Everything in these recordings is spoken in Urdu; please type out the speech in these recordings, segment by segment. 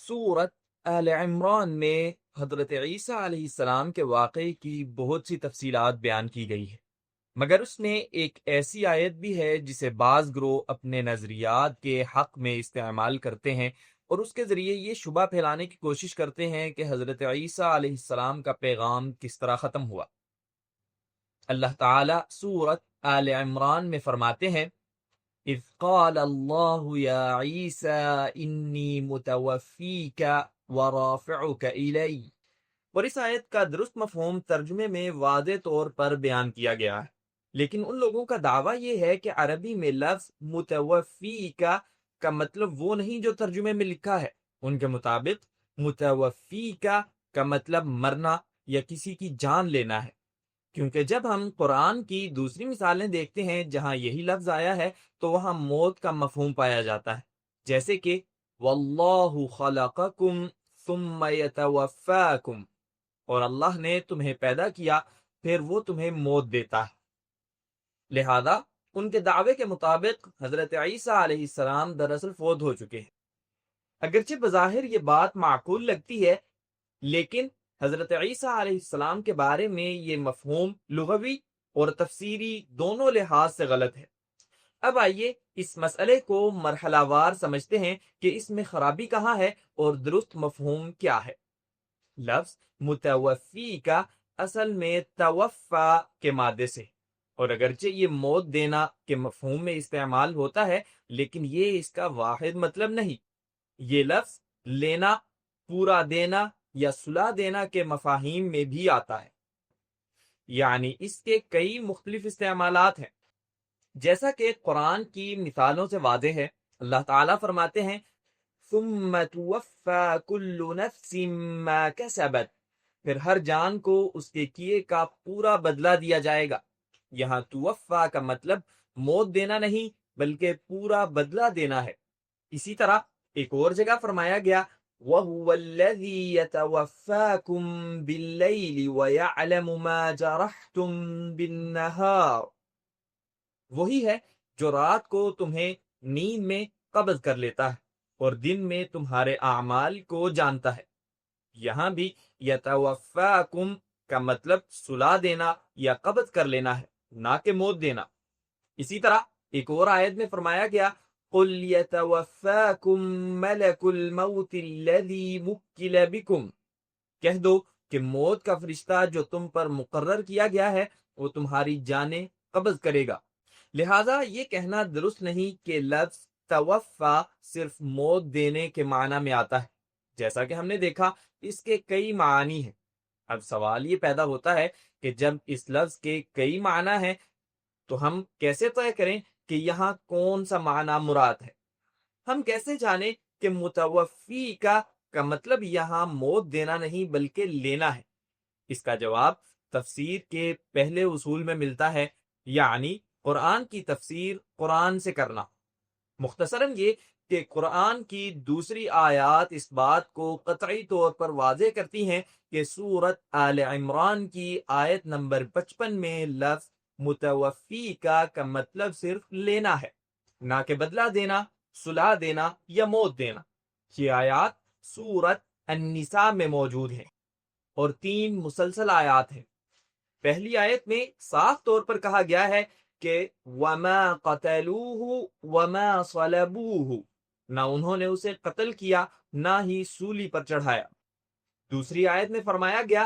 سورت آل عمران میں حضرت عیسیٰ علیہ السلام کے واقعے کی بہت سی تفصیلات بیان کی گئی ہے، مگر اس میں ایک ایسی آیت بھی ہے جسے بعض گروہ اپنے نظریات کے حق میں استعمال کرتے ہیں اور اس کے ذریعے یہ شبہ پھیلانے کی کوشش کرتے ہیں کہ حضرت عیسیٰ علیہ السلام کا پیغام کس طرح ختم ہوا۔ اللہ تعالیٰ سورت آل عمران میں فرماتے ہیں، اذ قال اللہ یا عیسیٰ انی متوفیک ورافعک الی۔ اور اس آیت کا درست مفہوم ترجمے میں واضح طور پر بیان کیا گیا ہے، لیکن ان لوگوں کا دعویٰ یہ ہے کہ عربی میں لفظ متوفیک کا مطلب وہ نہیں جو ترجمے میں لکھا ہے۔ ان کے مطابق متوفیک کا مطلب مرنا یا کسی کی جان لینا ہے، کیونکہ جب ہم قرآن کی دوسری مثالیں دیکھتے ہیں جہاں یہی لفظ آیا ہے تو وہاں موت کا مفہوم پایا جاتا ہے، جیسے کہ واللہ خلقکم ثم یتوفاکم، اور اللہ نے تمہیں پیدا کیا پھر وہ تمہیں موت دیتا ہے۔ لہذا ان کے دعوے کے مطابق حضرت عیسیٰ علیہ السلام دراصل فوت ہو چکے ہیں۔ اگرچہ بظاہر یہ بات معقول لگتی ہے، لیکن حضرت عیسیٰ علیہ السلام کے بارے میں یہ مفہوم لغوی اور تفسیری دونوں لحاظ سے غلط ہے۔ اب آئیے اس مسئلے کو مرحلہ وار سمجھتے ہیں کہ اس میں خرابی کہاں ہے اور درست مفہوم کیا ہے۔ لفظ متوفی کا اصل میں توفا کے مادے سے، اور اگرچہ یہ موت دینا کے مفہوم میں استعمال ہوتا ہے، لیکن یہ اس کا واحد مطلب نہیں۔ یہ لفظ لینا، پورا دینا یا صلح دینا کے مفاہیم میں بھی آتا ہے، یعنی اس کے کئی مختلف استعمالات ہیں۔ جیسا کہ قرآن کی مثالوں سے واضح ہے، اللہ تعالیٰ فرماتے ہیں ثم توفى كل نفس ما كسبت، پھر ہر جان کو اس کے کیے کا پورا بدلہ دیا جائے گا۔ یہاں توفا کا مطلب موت دینا نہیں بلکہ پورا بدلہ دینا ہے۔ اسی طرح ایک اور جگہ فرمایا گیا وَهُوَ الَّذِي يَتَوَفَّاكُم بِاللَّيْلِ وَيَعْلَمُ مَا جَرَحْتُم بِالنَّهَارِ، وہی ہے جو رات کو تمہیں نیند میں قبض کر لیتا ہے اور دن میں تمہارے اعمال کو جانتا ہے۔ یہاں بھی یتوفاکم کا مطلب صلح دینا یا قبض کر لینا ہے، نہ کہ موت دینا۔ اسی طرح ایک اور آیت میں فرمایا گیا قُلْ يَتَوَفَّاكُم مَلَكُ الْمَوْتِ الَّذِي مُكِّلَ بِكُمْ، کہہ دو کہ موت کا فرشتہ جو تم پر مقرر کیا گیا ہے وہ تمہاری جانیں قبض کرے گا۔ لہٰذا یہ کہنا درست نہیں کہ لفظ توفا صرف موت دینے کے معنی میں آتا ہے، جیسا کہ ہم نے دیکھا اس کے کئی معانی ہیں۔ اب سوال یہ پیدا ہوتا ہے کہ جب اس لفظ کے کئی معنی ہیں تو ہم کیسے طے کریں کہ یہاں کون سا معنی مراد ہے؟ ہم کیسے جانیں کہ متوفی کا مطلب یہاں موت دینا نہیں بلکہ لینا ہے؟ اس کا جواب تفسیر کے پہلے اصول میں ملتا ہے، یعنی قرآن کی تفسیر قرآن سے کرنا۔ مختصراً یہ کہ قرآن کی دوسری آیات اس بات کو قطعی طور پر واضح کرتی ہیں کہ سورت آل عمران کی آیت نمبر 55 میں لفظ متوفی کا مطلب صرف لینا ہے، نہ کہ بدلہ دینا، صلح دینا یا موت دینا۔ یہ آیات سورت النساء میں موجود ہیں اور 3 مسلسل آیات ہیں۔ پہلی آیت میں صاف طور پر کہا گیا ہے کہ وَمَا قَتَلُوهُ وَمَا صَلَبُوهُ، نہ انہوں نے اسے قتل کیا نہ ہی سولی پر چڑھایا۔ دوسری آیت میں فرمایا گیا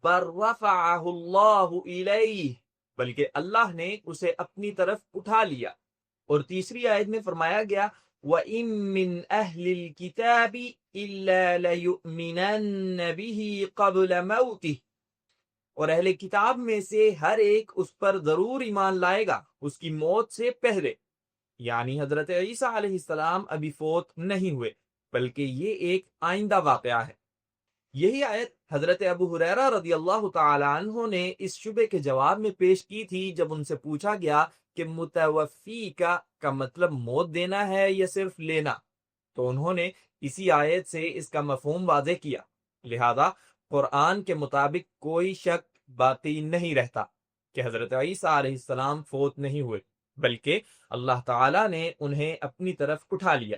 بَلْ رَفَعَهُ اللَّهُ إِلَيْهِ، بلکہ اللہ نے اسے اپنی طرف اٹھا لیا۔ اور تیسری آیت میں فرمایا گیا وَإِن مِّنْ أَهْلِ الْكِتَابِ إِلَّا لَيُؤْمِنَنَّ بِهِ قَبْلَ مَوْتِهِ، اور اہل کتاب میں سے ہر ایک اس پر ضرور ایمان لائے گا اس کی موت سے پہلے، یعنی حضرت عیسیٰ علیہ السلام ابھی فوت نہیں ہوئے بلکہ یہ ایک آئندہ واقعہ ہے۔ یہی آیت حضرت ابو ہریرہ رضی اللہ تعالی عنہ نے اس شبے کے جواب میں پیش کی تھی جب ان سے پوچھا گیا کہ متوفی کا مطلب موت دینا ہے یا صرف لینا، تو انہوں نے اسی آیت سے اس کا مفہوم واضح کیا۔ لہذا قرآن کے مطابق کوئی شک باقی نہیں رہتا کہ حضرت عیسیٰ علیہ السلام فوت نہیں ہوئے، بلکہ اللہ تعالیٰ نے انہیں اپنی طرف اٹھا لیا۔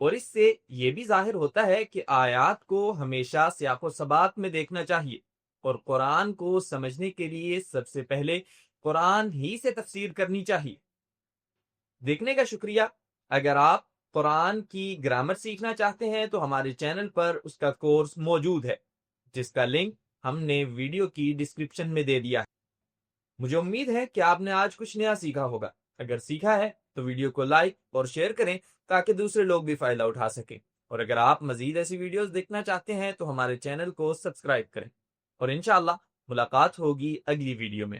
اور اس سے یہ بھی ظاہر ہوتا ہے کہ آیات کو ہمیشہ سیاق و سباق میں دیکھنا چاہیے، اور قرآن کو سمجھنے کے لیے سب سے پہلے قرآن ہی سے تفسیر کرنی چاہیے۔ دیکھنے کا شکریہ۔ اگر آپ قرآن کی گرامر سیکھنا چاہتے ہیں تو ہمارے چینل پر اس کا کورس موجود ہے، جس کا لنک ہم نے ویڈیو کی ڈسکرپشن میں دے دیا ہے۔ مجھے امید ہے کہ آپ نے آج کچھ نیا سیکھا ہوگا۔ اگر سیکھا ہے تو ویڈیو کو لائک اور شیئر کریں تاکہ دوسرے لوگ بھی فائدہ اٹھا سکیں، اور اگر آپ مزید ایسی ویڈیوز دیکھنا چاہتے ہیں تو ہمارے چینل کو سبسکرائب کریں، اور انشاءاللہ ملاقات ہوگی اگلی ویڈیو میں۔